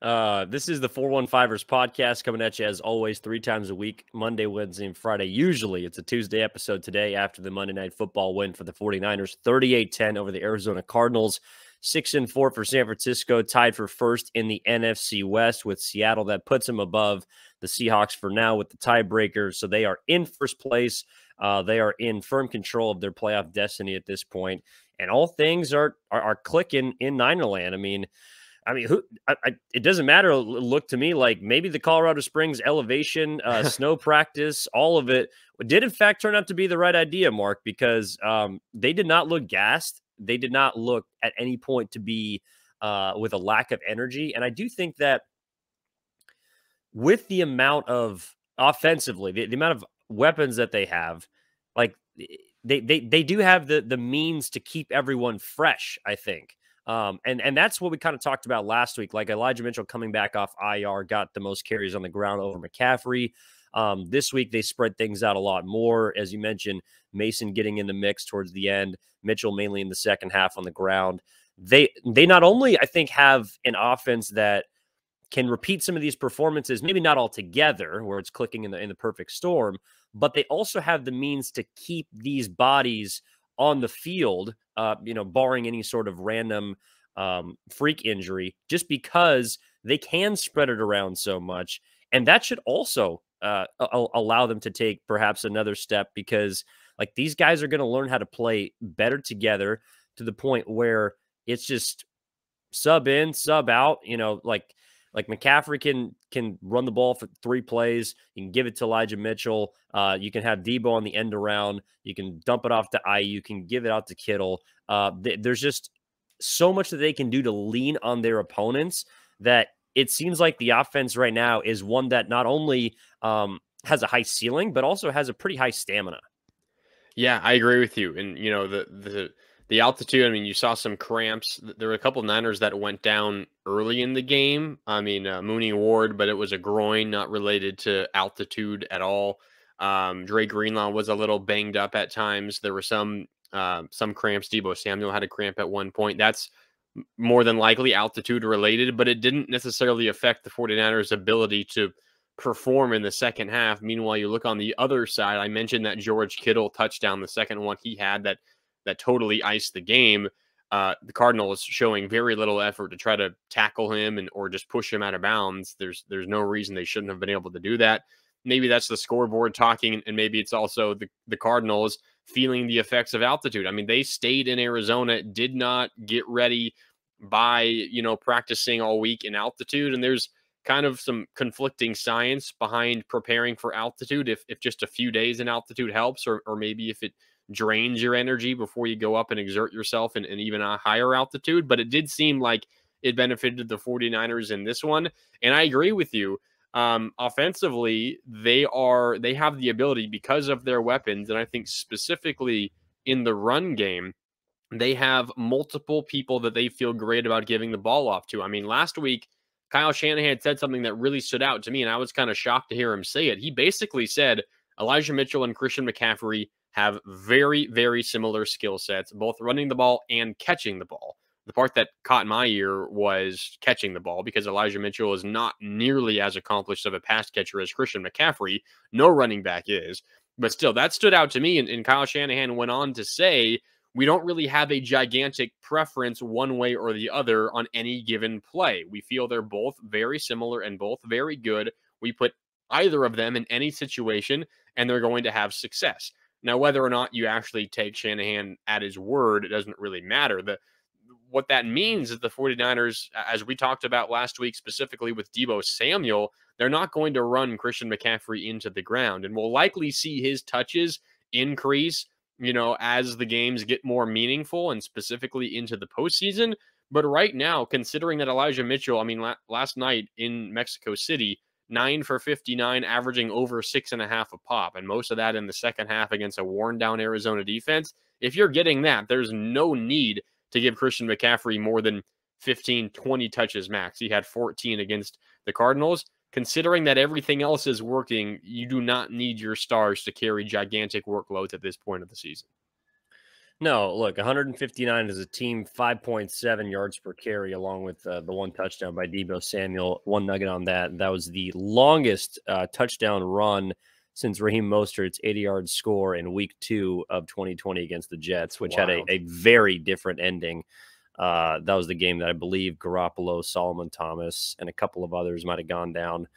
This is the 415ers podcast coming at you as always 3 times a week, Monday, Wednesday, and Friday. Usually it's a Tuesday episode today after the Monday Night Football win for the 49ers, 38-10 over the Arizona Cardinals, 6-4 for San Francisco, tied for first in the NFC West with Seattle. That puts them above the Seahawks for now with the tiebreaker. So they are in first place. They are in firm control of their playoff destiny at this point, and all things are clicking in Ninerland. It doesn't matter. Look to me like maybe the Colorado Springs elevation, snow practice, all of it did in fact turn out to be the right idea, Mark, because they did not look gassed. They did not look at any point to be with a lack of energy. And I do think that with the amount of offensively, the amount of weapons that they have, like they do have the means to keep everyone fresh, I think. And that's what we kind of talked about last week. Like Elijah Mitchell coming back off IR got the most carries on the ground over McCaffrey. This week they spread things out a lot more. As you mentioned, Mason getting in the mix towards the end, Mitchell mainly in the second half on the ground. They not only, I think, have an offense that can repeat some of these performances, maybe not all together where it's clicking in the perfect storm, but they also have the means to keep these bodies on the field, barring any sort of random freak injury, just because they can spread it around so much. And that should also allow them to take perhaps another step, because like these guys are going to learn how to play better together to the point where it's just sub in, sub out, like McCaffrey can run the ball for 3 plays. You can give it to Elijah Mitchell. You can have Debo on the end around. You can dump it off to IU. You can give it out to Kittle. There's just so much that they can do to lean on their opponents that it seems like the offense right now is one that not only has a high ceiling, but also has a pretty high stamina. Yeah, I agree with you. And, the altitude, you saw some cramps. There were a couple of Niners that went down early in the game. Mooney Ward, but it was a groin, not related to altitude at all. Dre Greenlaw was a little banged up at times. There were some cramps. Debo Samuel had a cramp at one point. That's more than likely altitude related, but it didn't necessarily affect the 49ers' ability to perform in the second half. Meanwhile, you look on the other side. I mentioned that George Kittle touchdown, the second one he had that totally iced the game. The Cardinals showing very little effort to try to tackle him or just push him out of bounds. There's no reason they shouldn't have been able to do that. Maybe that's the scoreboard talking, and maybe it's also the Cardinals feeling the effects of altitude. They stayed in Arizona, did not get ready by, practicing all week in altitude. And there's kind of some conflicting science behind preparing for altitude. If just a few days in altitude helps, or maybe if it drains your energy before you go up and exert yourself in even a higher altitude. But it did seem like it benefited the 49ers in this one. And I agree with you. Offensively, they have the ability because of their weapons. And I think specifically in the run game, they have multiple people that they feel great about giving the ball off to. Last week, Kyle Shanahan said something that really stood out to me, and I was kind of shocked to hear him say it. He basically said Elijah Mitchell and Christian McCaffrey have very, very similar skill sets, both running the ball and catching the ball. The part that caught my ear was catching the ball, because Elijah Mitchell is not nearly as accomplished of a pass catcher as Christian McCaffrey. No running back is. But still, that stood out to me. And Kyle Shanahan went on to say, we don't really have a gigantic preference one way or the other on any given play. We feel they're both very similar and both very good. We put either of them in any situation, and they're going to have success. Now, whether or not you actually take Shanahan at his word, it doesn't really matter. What that means is the 49ers, as we talked about last week, specifically with Debo Samuel, they're not going to run Christian McCaffrey into the ground, and we'll likely see his touches increase, as the games get more meaningful and specifically into the postseason. But right now, considering that Elijah Mitchell, last night in Mexico City, 9 for 59, averaging over 6.5 a pop, and most of that in the second half against a worn-down Arizona defense. If you're getting that, there's no need to give Christian McCaffrey more than 15, 20 touches max. He had 14 against the Cardinals. Considering that everything else is working, you do not need your stars to carry gigantic workloads at this point of the season. No, look, 159 is a team, 5.7 yards per carry, along with the one touchdown by Deebo Samuel. One nugget on that. That was the longest touchdown run since Raheem Mostert's 80-yard score in week 2 of 2020 against the Jets, which had Wild. a very different ending. That was the game that I believe Garoppolo, Solomon Thomas, and a couple of others might have gone down.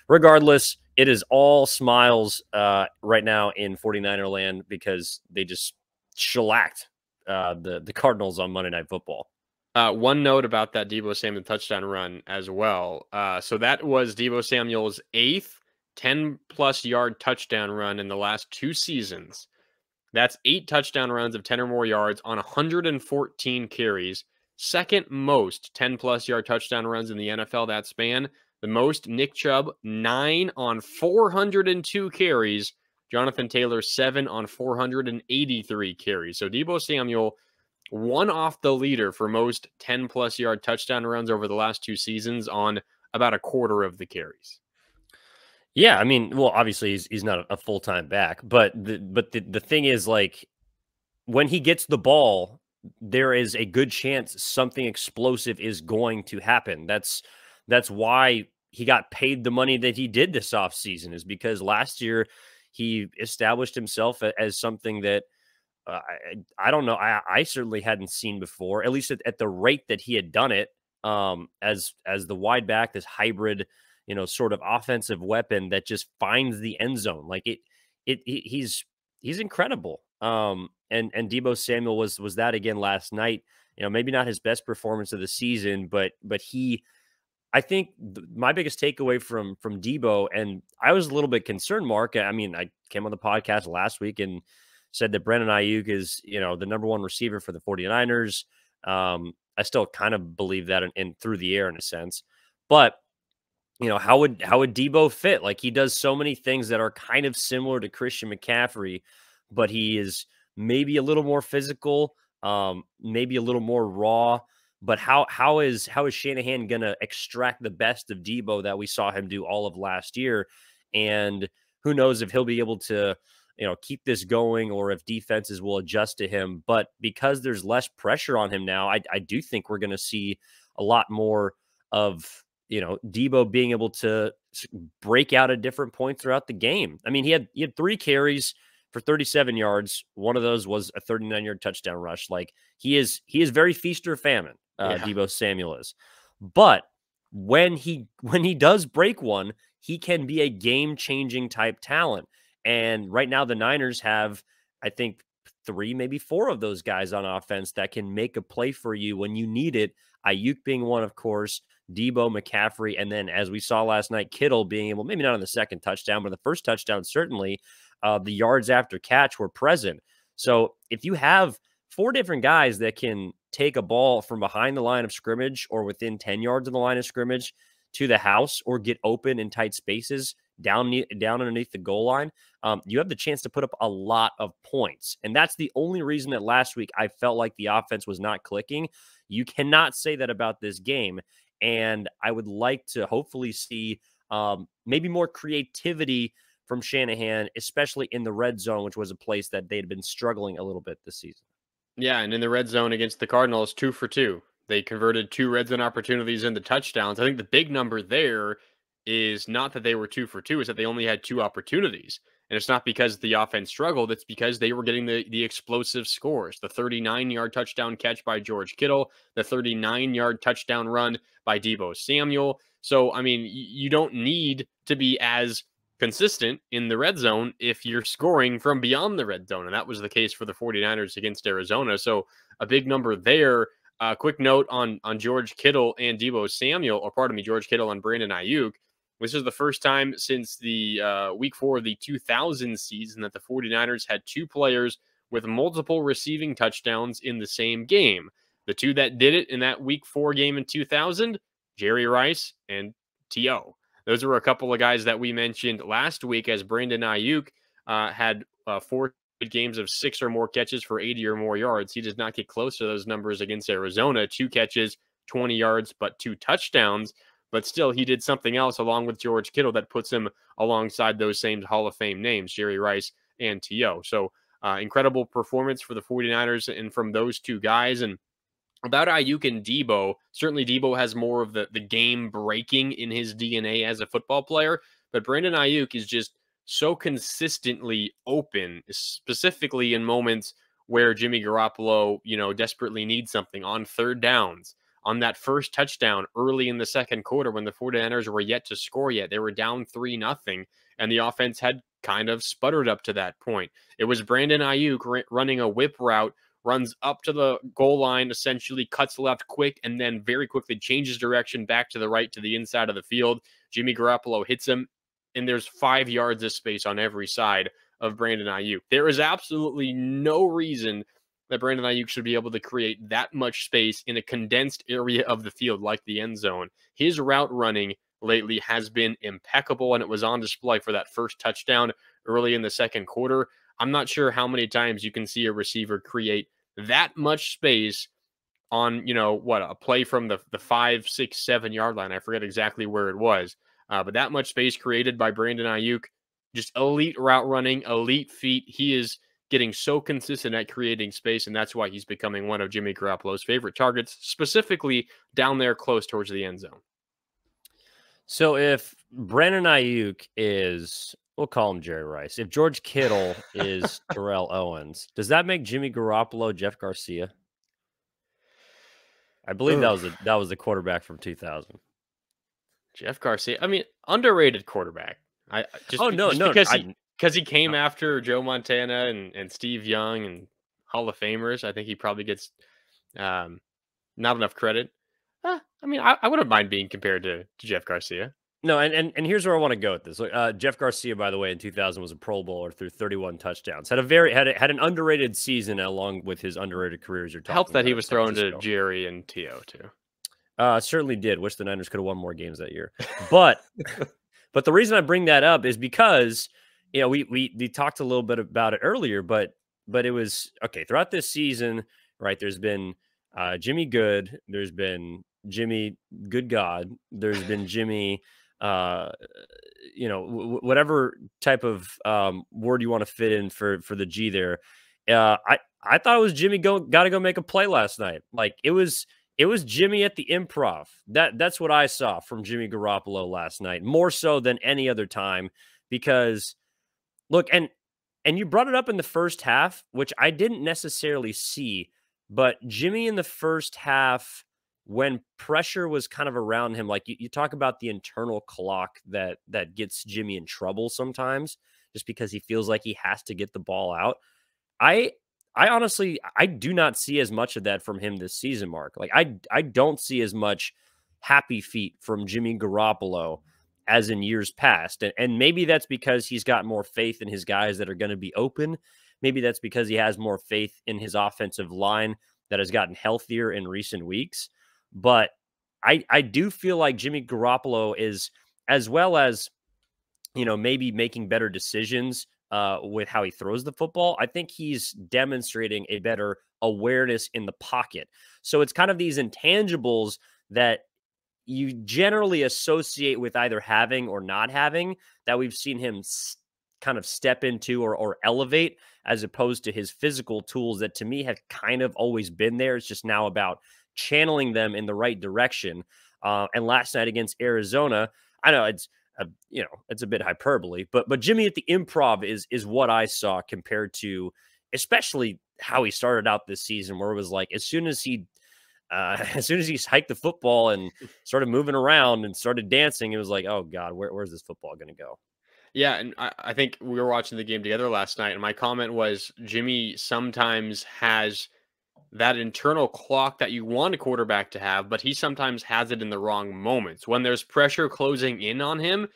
Regardless, it is all smiles right now in 49er land because they just shellacked the Cardinals on Monday Night Football. One note about that Deebo Samuel touchdown run as well. So that was Deebo Samuel's 8th 10-plus yard touchdown run in the last 2 seasons. That's 8 touchdown runs of 10 or more yards on 114 carries. Second most 10-plus yard touchdown runs in the NFL that span. The most, Nick Chubb, 9 on 402 carries. Jonathan Taylor, 7 on 483 carries. So Deebo Samuel, one off the leader for most 10-plus yard touchdown runs over the last 2 seasons on about a quarter of the carries. Yeah, I mean, well, obviously he's not a full-time back, but the thing is, like, when he gets the ball, there is a good chance something explosive is going to happen. That's why he got paid the money that he did this offseason, is because last year he established himself as something that I don't know. I certainly hadn't seen before, at least at the rate that he had done it, as the wide back, this hybrid, sort of offensive weapon that just finds the end zone. Like he's incredible. And Deebo Samuel was that again last night. Maybe not his best performance of the season, but I think my biggest takeaway from Deebo, and I was a little bit concerned, Mark. I mean, I came on the podcast last week and said that Brandon Ayuk is, the number one receiver for the 49ers. I still kind of believe that in through the air in a sense. But, how would Deebo fit? Like, he does so many things that are kind of similar to Christian McCaffrey, but he is maybe a little more physical, maybe a little more raw. But how is Shanahan going to extract the best of Deebo that we saw him do all of last year? And who knows if he'll be able to, keep this going, or if defenses will adjust to him. But because there's less pressure on him now, I do think we're going to see a lot more of, Deebo being able to break out at different points throughout the game. I mean, he had 3 carries for 37 yards. One of those was a 39-yard touchdown rush. Like, he is very feast or famine. Deebo Samuel is. But when he does break one, he can be a game-changing type talent. And right now the Niners have, I think, 3, maybe 4 of those guys on offense that can make a play for you when you need it. Ayuk being one, of course, Deebo, McCaffrey, and then, as we saw last night, Kittle being able, maybe not on the second touchdown, but the first touchdown, certainly, the yards after catch were present. So if you have 4 different guys that can take a ball from behind the line of scrimmage or within 10 yards of the line of scrimmage to the house, or get open in tight spaces down underneath the goal line, you have the chance to put up a lot of points. And that's the only reason that last week I felt like the offense was not clicking. You cannot say that about this game. And I would like to hopefully see maybe more creativity from Shanahan, especially in the red zone, which was a place that they had been struggling a little bit this season. Yeah, and in the red zone against the Cardinals, 2 for 2. They converted 2 red zone opportunities into touchdowns. I think the big number there is not that they were 2 for 2, is that they only had 2 opportunities. And it's not because the offense struggled, it's because they were getting the explosive scores. The 39-yard touchdown catch by George Kittle, the 39-yard touchdown run by Deebo Samuel. So, I mean, you don't need to be as consistent in the red zone if you're scoring from beyond the red zone. And that was the case for the 49ers against Arizona. So a big number there. Quick note on George Kittle and Deebo Samuel, or pardon me, George Kittle and Brandon Ayuk. This is the first time since the week 4 of the 2000 season that the 49ers had 2 players with multiple receiving touchdowns in the same game. The 2 that did it in that week 4 game in 2000, Jerry Rice and T.O. Those were a couple of guys that we mentioned last week, as Brandon Ayuk had 4 games of 6 or more catches for 80 or more yards. He does not get close to those numbers against Arizona. 2 catches, 20 yards, but 2 touchdowns. But still, he did something else along with George Kittle that puts him alongside those same Hall of Fame names, Jerry Rice and T.O. So Incredible performance for the 49ers and from those two guys. And about Ayuk and Debo, certainly Debo has more of the game breaking in his DNA as a football player, but Brandon Ayuk is just so consistently open, specifically in moments where Jimmy Garoppolo, desperately needs something on third downs. On that first touchdown early in the second quarter when the 49ers were yet to score yet, they were down 3-0, and the offense had kind of sputtered up to that point. It was Brandon Ayuk running a whip route, runs up to the goal line, essentially cuts left quick, and then very quickly changes direction back to the right to the inside of the field. Jimmy Garoppolo hits him, and there's 5 yards of space on every side of Brandon Ayuk. There is absolutely no reason that Brandon Ayuk should be able to create that much space in a condensed area of the field like the end zone. His route running lately has been impeccable, and it was on display for that first touchdown early in the second quarter. I'm not sure how many times you can see a receiver create that much space on, a play from the 5, 6, 7 yard line. I forget exactly where it was, but that much space created by Brandon Ayuk, just elite route running, elite feet. He is getting so consistent at creating space, and that's why he's becoming one of Jimmy Garoppolo's favorite targets, specifically down there close towards the end zone. So if Brandon Ayuk is, we'll call him Jerry Rice, if George Kittle is Terrell Owens, does that make Jimmy Garoppolo Jeff Garcia? I believe that was the quarterback from 2000. Jeff Garcia. I mean, underrated quarterback. Because he came after Joe Montana and Steve Young and Hall of Famers. I think he probably gets not enough credit. I mean, I wouldn't mind being compared to Jeff Garcia. No, and here's where I want to go with this. Jeff Garcia, by the way, in 2000 was a Pro Bowler, threw 31 touchdowns. Had an underrated season along with his underrated careers. You're talking helped that about he was thrown to Jerry and T.O. too. Certainly did. Wish the Niners could have won more games that year. But the reason I bring that up is because we talked a little bit about it earlier, but it was okay throughout this season, right? There's been Jimmy Good, there's been Jimmy Good God, there's been Jimmy whatever type of word you want to fit in for the G there. I thought it was Jimmy got to go make a play last night. Like it was Jimmy at the Improv. That's what I saw from Jimmy Garoppolo last night, more so than any other time. Because look, and you brought it up in the first half, which I didn't necessarily see, but Jimmy in the first half, when pressure was kind of around him, like you talk about the internal clock that gets Jimmy in trouble sometimes, just because he feels like he has to get the ball out. I honestly, I do not see as much of that from him this season, Mark. Like I don't see as much happy feet from Jimmy Garoppolo as in years past. And maybe that's because he's got more faith in his guys that are going to be open. Maybe that's because he has more faith in his offensive line that has gotten healthier in recent weeks. But I do feel like Jimmy Garoppolo is, as well as, maybe making better decisions with how he throws the football, I think he's demonstrating a better awareness in the pocket. So it's kind of these intangibles that you generally associate with either having or not having that we've seen him kind of step into or elevate, as opposed to his physical tools that to me have kind of always been there. It's just now about channeling them in the right direction. And last night against Arizona, I know it's a bit hyperbole, but Jimmy at the Improv is what I saw compared to especially how he started out this season, where it was like as soon as he hiked the football and started moving around and started dancing, it was like, oh God, where's this football going to go? Yeah, and I think we were watching the game together last night, and my comment was Jimmy sometimes has that internal clock that you want a quarterback to have, but he sometimes has it in the wrong moments. When there's pressure closing in on him,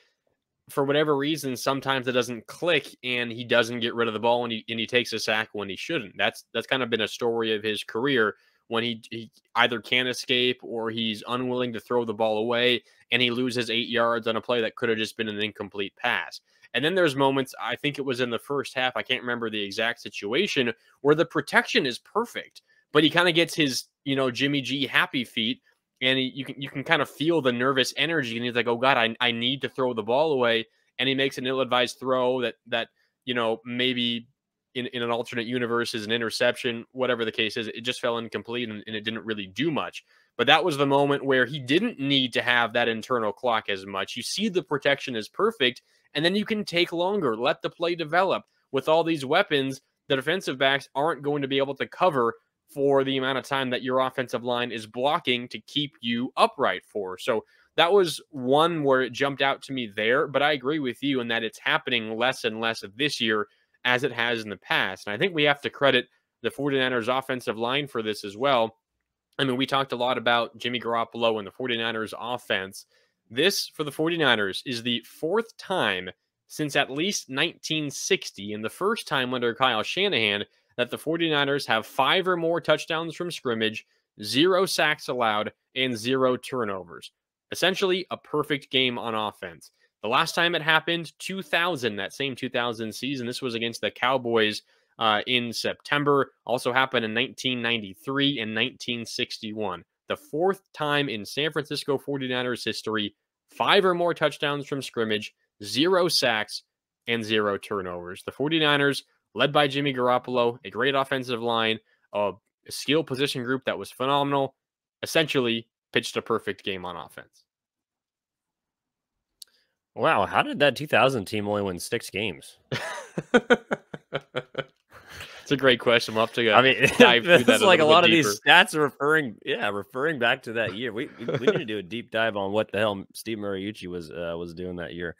for whatever reason, sometimes it doesn't click and he doesn't get rid of the ball and he takes a sack when he shouldn't. That's kind of been a story of his career, when he either can't escape or he's unwilling to throw the ball away and he loses 8 yards on a play that could have just been an incomplete pass. And then there's moments, I think it was in the first half, I can't remember the exact situation, where the protection is perfect, but he kind of gets his, Jimmy G happy feet, and you can kind of feel the nervous energy, and he's like, oh God, I need to throw the ball away. And he makes an ill-advised throw that maybe in an alternate universe is an interception, whatever the case is. It just fell incomplete and it didn't really do much. But that was the moment where he didn't need to have that internal clock as much. You see the protection is perfect, and then you can take longer, let the play develop. With all these weapons, the defensive backs aren't going to be able to cover for the amount of time that your offensive line is blocking to keep you upright for. So that was one where it jumped out to me there, but I agree with you in that it's happening less and less this year as it has in the past. And I think we have to credit the 49ers offensive line for this as well. I mean, we talked a lot about Jimmy Garoppolo and the 49ers offense. This, for the 49ers, is the fourth time since at least 1960, and the first time under Kyle Shanahan, that the 49ers have 5 or more touchdowns from scrimmage, 0 sacks allowed, and 0 turnovers. Essentially, a perfect game on offense. The last time it happened, 2000, that same 2000 season. This was against the Cowboys in September. Also happened in 1993 and 1961. The fourth time in San Francisco 49ers history, 5 or more touchdowns from scrimmage, 0 sacks, and 0 turnovers. The 49ers, led by Jimmy Garoppolo, a great offensive line, a skill position group that was phenomenal, essentially pitched a perfect game on offense. Wow, how did that 2000 team only win 6 games? It's a great question. We'll have to dive through that. Like a lot of these stats are referring back to that year. We need to do a deep dive on what the hell Steve Mariucci was doing that year.